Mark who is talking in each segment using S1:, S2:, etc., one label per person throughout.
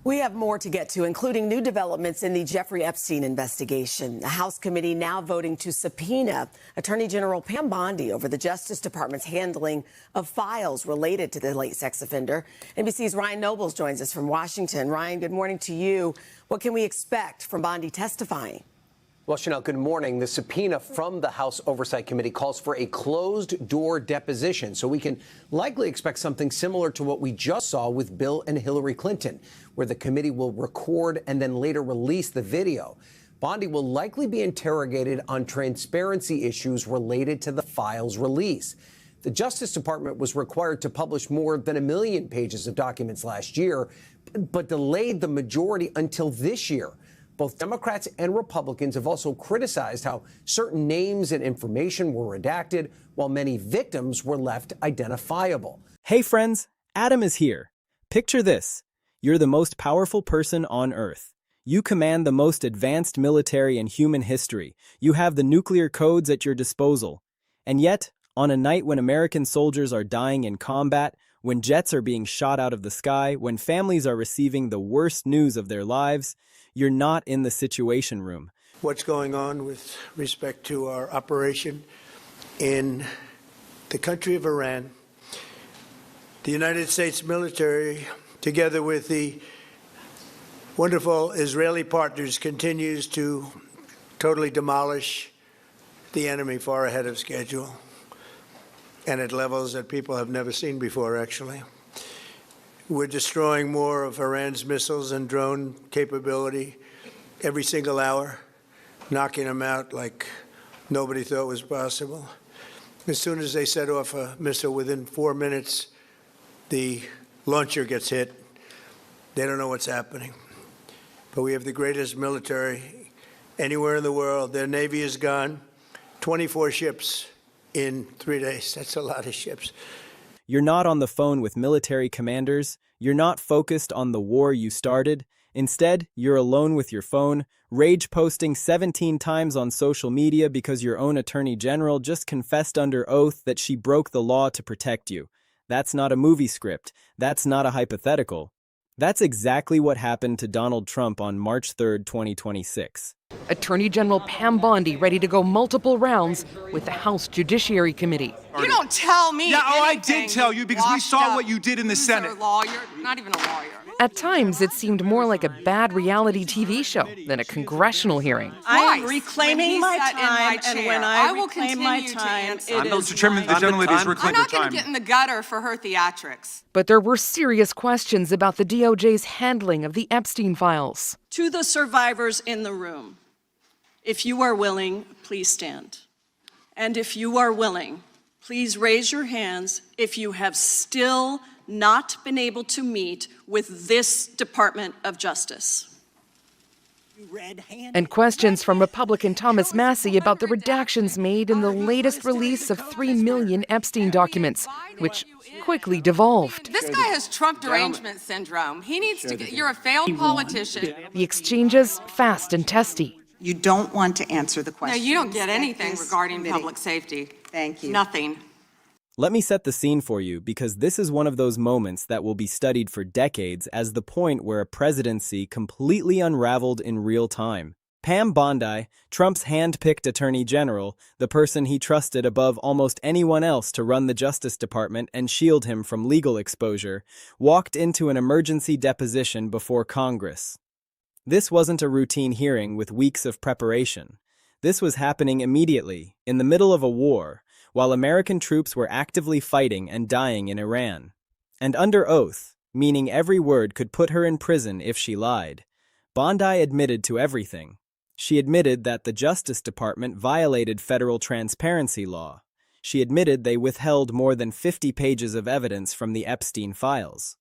S1: We have more to get to, including new developments in the Jeffrey Epstein investigation. The House committee now voting to subpoena Attorney General Pam Bondi over the Justice Department's handling of files related to the late sex offender. NBC's Ryan Nobles joins us from Washington. Ryan, good morning to you. What can we expect from Bondi testifying?
S2: Well, Chanel, good morning. The subpoena from the House Oversight Committee calls for a closed-door deposition, so we can likely expect something similar to what we just saw with Bill and Hillary Clinton, where the committee will record and then later release the video. Bondi will likely be interrogated on transparency issues related to the file's release. The Justice Department was required to publish more than 1 million pages of documents last year, but delayed the majority until this year. Both Democrats and Republicans have also criticized how certain names and information were redacted, while many victims were left identifiable.
S3: Hey friends, Adam is here. Picture this. You're the most powerful person on Earth. You command the most advanced military in human history. You have the nuclear codes at your disposal. And yet, on a night when American soldiers are dying in combat, when jets are being shot out of the sky, when families are receiving the worst news of their lives, you're not in the Situation Room.
S4: What's going on with respect to our operation in the country of Iran? The United States military, together with the wonderful Israeli partners, continues to totally demolish the enemy far ahead of schedule and at levels that people have never seen before, actually. We're destroying more of Iran's missiles and drone capability every single hour, knocking them out like nobody thought was possible. As soon as they set off a missile, within 4 minutes, the launcher gets hit. They don't know what's happening. But we have the greatest military anywhere in the world. Their Navy is gone. 24 ships in 3 days. That's a lot of ships.
S3: You're not on the phone with military commanders. You're not focused on the war you started. Instead, you're alone with your phone, rage posting 17 times on social media because your own attorney general just confessed under oath that she broke the law to protect you. That's not a movie script. That's not a hypothetical. That's exactly what happened to Donald Trump on March 3, 2026.
S5: Attorney General Pam Bondi ready to go multiple rounds with the House Judiciary Committee.
S6: You don't tell me
S7: I did tell you because we saw what you did in the Senate.
S6: You're a lawyer, not even a lawyer.
S5: At times, it seemed more like a bad reality TV show than a congressional hearing.
S8: I'm reclaiming my time, and when I reclaim my time,
S7: I'm not determined the gentlelady is reclaiming her time.
S6: I'm not going to get in the gutter for her theatrics.
S5: But there were serious questions about the DOJ's handling of the Epstein files.
S8: To the survivors in the room, if you are willing, please stand. And if you are willing, please raise your hands if you have still not been able to meet with this Department of Justice.
S5: And questions from Republican Thomas Massie about the redactions made in the latest release of 3 million Epstein documents, which quickly devolved.
S6: This guy has Trump derangement syndrome. He needs to get, you're a failed politician.
S5: The exchanges fast and testy.
S9: You don't want to answer the question.
S6: No, you don't get anything regarding public safety.
S9: Thank you.
S6: Nothing.
S3: Let me set the scene for you, because this is one of those moments that will be studied for decades as the point where a presidency completely unraveled in real time. Pam Bondi, Trump's hand-picked attorney general, the person he trusted above almost anyone else to run the Justice Department and shield him from legal exposure, walked into an emergency deposition before Congress. This wasn't a routine hearing with weeks of preparation. This was happening immediately, in the middle of a war, while American troops were actively fighting and dying in Iran. And under oath, meaning every word could put her in prison if she lied, Bondi admitted to everything. She admitted that the Justice Department violated federal transparency law. She admitted they withheld more than 50 pages of evidence from the Epstein files.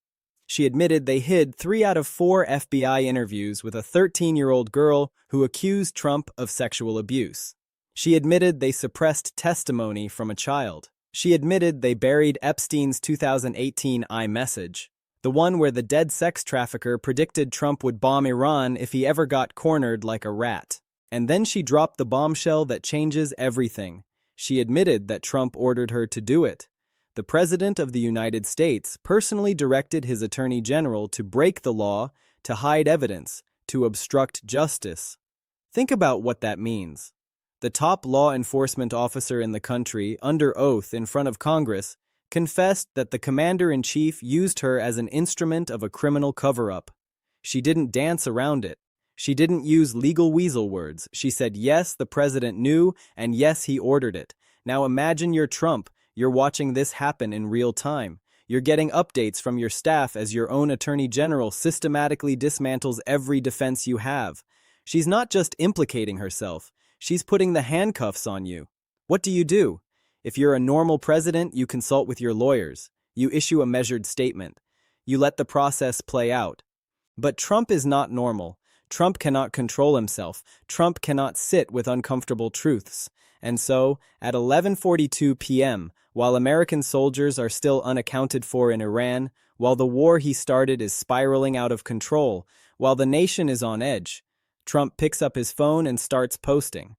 S3: She admitted they hid 3 out of 4 FBI interviews with a 13-year-old girl who accused Trump of sexual abuse. She admitted they suppressed testimony from a child. She admitted they buried Epstein's 2018 iMessage, the one where the dead sex trafficker predicted Trump would bomb Iran if he ever got cornered like a rat. And then she dropped the bombshell that changes everything. She admitted that Trump ordered her to do it. The President of the United States personally directed his Attorney General to break the law, to hide evidence, to obstruct justice. Think about what that means. The top law enforcement officer in the country, under oath in front of Congress, confessed that the commander-in-chief used her as an instrument of a criminal cover-up. She didn't dance around it. She didn't use legal weasel words. She said, yes, the president knew, and yes, he ordered it. Now imagine you're Trump. You're watching this happen in real time. You're getting updates from your staff as your own attorney general systematically dismantles every defense you have. She's not just implicating herself. She's putting the handcuffs on you. What do? If you're a normal president, you consult with your lawyers. You issue a measured statement. You let the process play out. But Trump is not normal. Trump cannot control himself. Trump cannot sit with uncomfortable truths. And so, at 11:42 p.m., while American soldiers are still unaccounted for in Iran, while the war he started is spiraling out of control, while the nation is on edge, Trump picks up his phone and starts posting.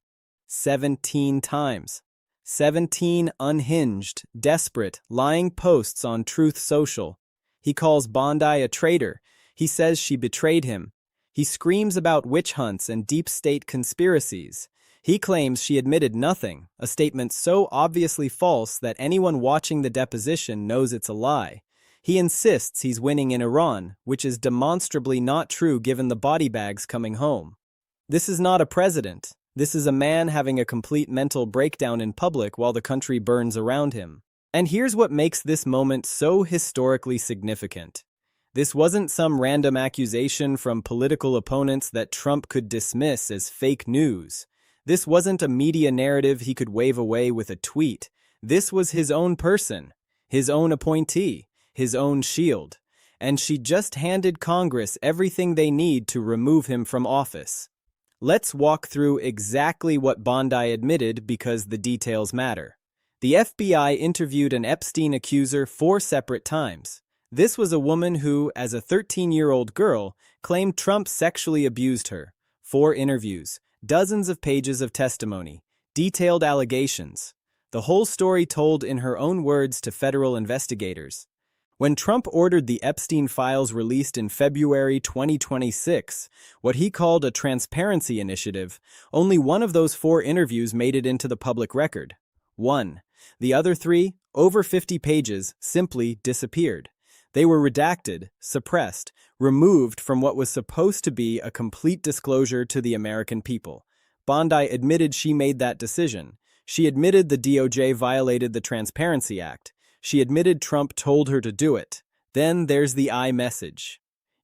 S3: 17 times. 17 unhinged, desperate, lying posts on Truth Social. He calls Bondi a traitor. He says she betrayed him. He screams about witch hunts and deep state conspiracies. He claims she admitted nothing, a statement so obviously false that anyone watching the deposition knows it's a lie. He insists he's winning in Iran, which is demonstrably not true given the body bags coming home. This is not a president. This is a man having a complete mental breakdown in public while the country burns around him. And here's what makes this moment so historically significant. This wasn't some random accusation from political opponents that Trump could dismiss as fake news. This wasn't a media narrative he could wave away with a tweet. This was his own person, his own appointee, his own shield. And she just handed Congress everything they need to remove him from office. Let's walk through exactly what Bondi admitted because the details matter. The FBI interviewed an Epstein accuser 4 separate times. This was a woman who, as a 13-year-old girl, claimed Trump sexually abused her. 4 interviews, dozens of pages of testimony, detailed allegations. The whole story told in her own words to federal investigators. When Trump ordered the Epstein files released in February 2026, what he called a transparency initiative, only one of those 4 interviews made it into the public record. 1. The other 3, over 50 pages, simply disappeared. They were redacted, suppressed, removed from what was supposed to be a complete disclosure to the American people. Bondi admitted she made that decision. She admitted the DOJ violated the Transparency Act. She admitted Trump told her to do it. Then there's the iMessage.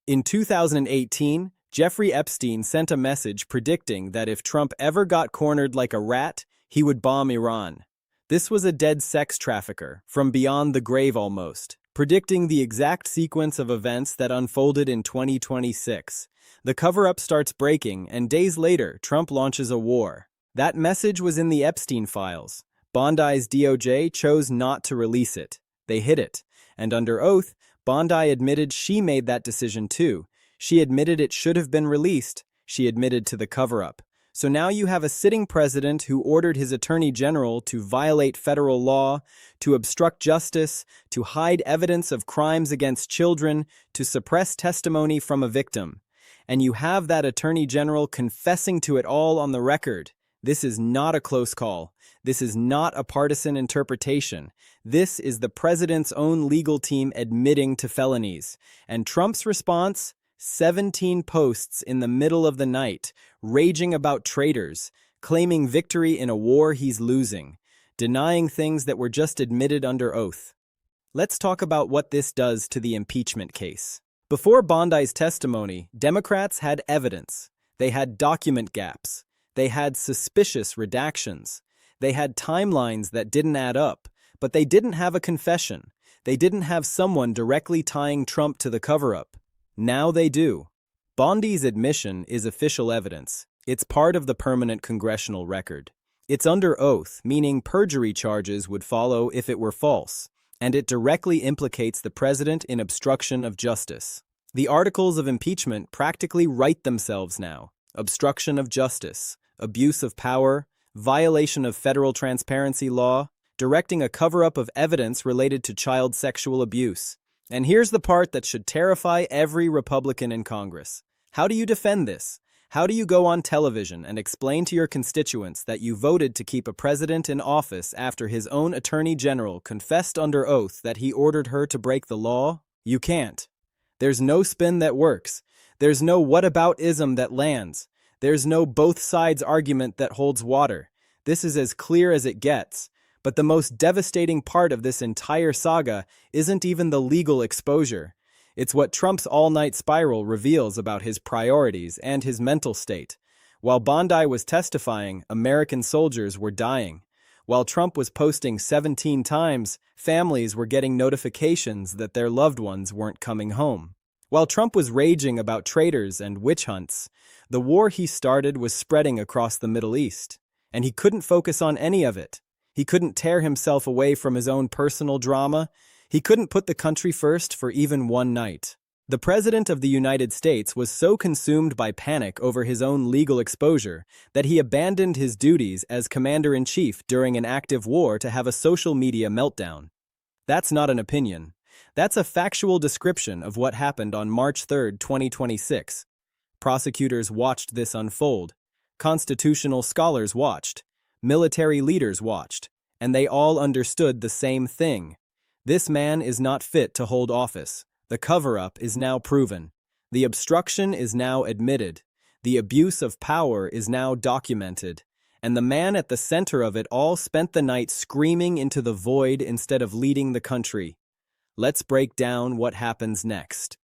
S3: In 2018, Jeffrey Epstein sent a message predicting that if Trump ever got cornered like a rat, he would bomb Iran. This was a dead sex trafficker, from beyond the grave almost, predicting the exact sequence of events that unfolded in 2026. The cover-up starts breaking, and days later, Trump launches a war. That message was in the Epstein files. Bondi's DOJ chose not to release it. They hid it. And under oath, Bondi admitted she made that decision too. She admitted it should have been released. She admitted to the cover-up. So now you have a sitting president who ordered his attorney general to violate federal law, to obstruct justice, to hide evidence of crimes against children, to suppress testimony from a victim. And you have that attorney general confessing to it all on the record. This is not a close call. This is not a partisan interpretation. This is the president's own legal team admitting to felonies. And Trump's response? 17 posts in the middle of the night, raging about traitors, claiming victory in a war he's losing, denying things that were just admitted under oath. Let's talk about what this does to the impeachment case. Before Bondi's testimony, Democrats had evidence. They had document gaps. They had suspicious redactions. They had timelines that didn't add up, but they didn't have a confession. They didn't have someone directly tying Trump to the cover-up. Now they do. Bondi's admission is official evidence. It's part of the permanent congressional record. It's under oath, meaning perjury charges would follow if it were false, and it directly implicates the president in obstruction of justice. The articles of impeachment practically write themselves now. Obstruction of justice, abuse of power, violation of federal transparency law, directing a cover-up of evidence related to child sexual abuse. And here's the part that should terrify every Republican in Congress. How do you defend this? How do you go on television and explain to your constituents that you voted to keep a president in office after his own attorney general confessed under oath that he ordered her to break the law? You can't. There's no spin that works. There's no whataboutism that lands. There's no both sides argument that holds water. This is as clear as it gets. But the most devastating part of this entire saga isn't even the legal exposure. It's what Trump's all-night spiral reveals about his priorities and his mental state. While Bondi was testifying, American soldiers were dying. While Trump was posting 17 times, families were getting notifications that their loved ones weren't coming home. While Trump was raging about traitors and witch hunts, the war he started was spreading across the Middle East, and he couldn't focus on any of it. He couldn't tear himself away from his own personal drama. He couldn't put the country first for even one night. The President of the United States was so consumed by panic over his own legal exposure that he abandoned his duties as Commander-in-Chief during an active war to have a social media meltdown. That's not an opinion. That's a factual description of what happened on March 3, 2026. Prosecutors watched this unfold. Constitutional scholars watched. Military leaders watched. And they all understood the same thing. This man is not fit to hold office. The cover-up is now proven. The obstruction is now admitted. The abuse of power is now documented. And the man at the center of it all spent the night screaming into the void instead of leading the country. Let's break down what happens next.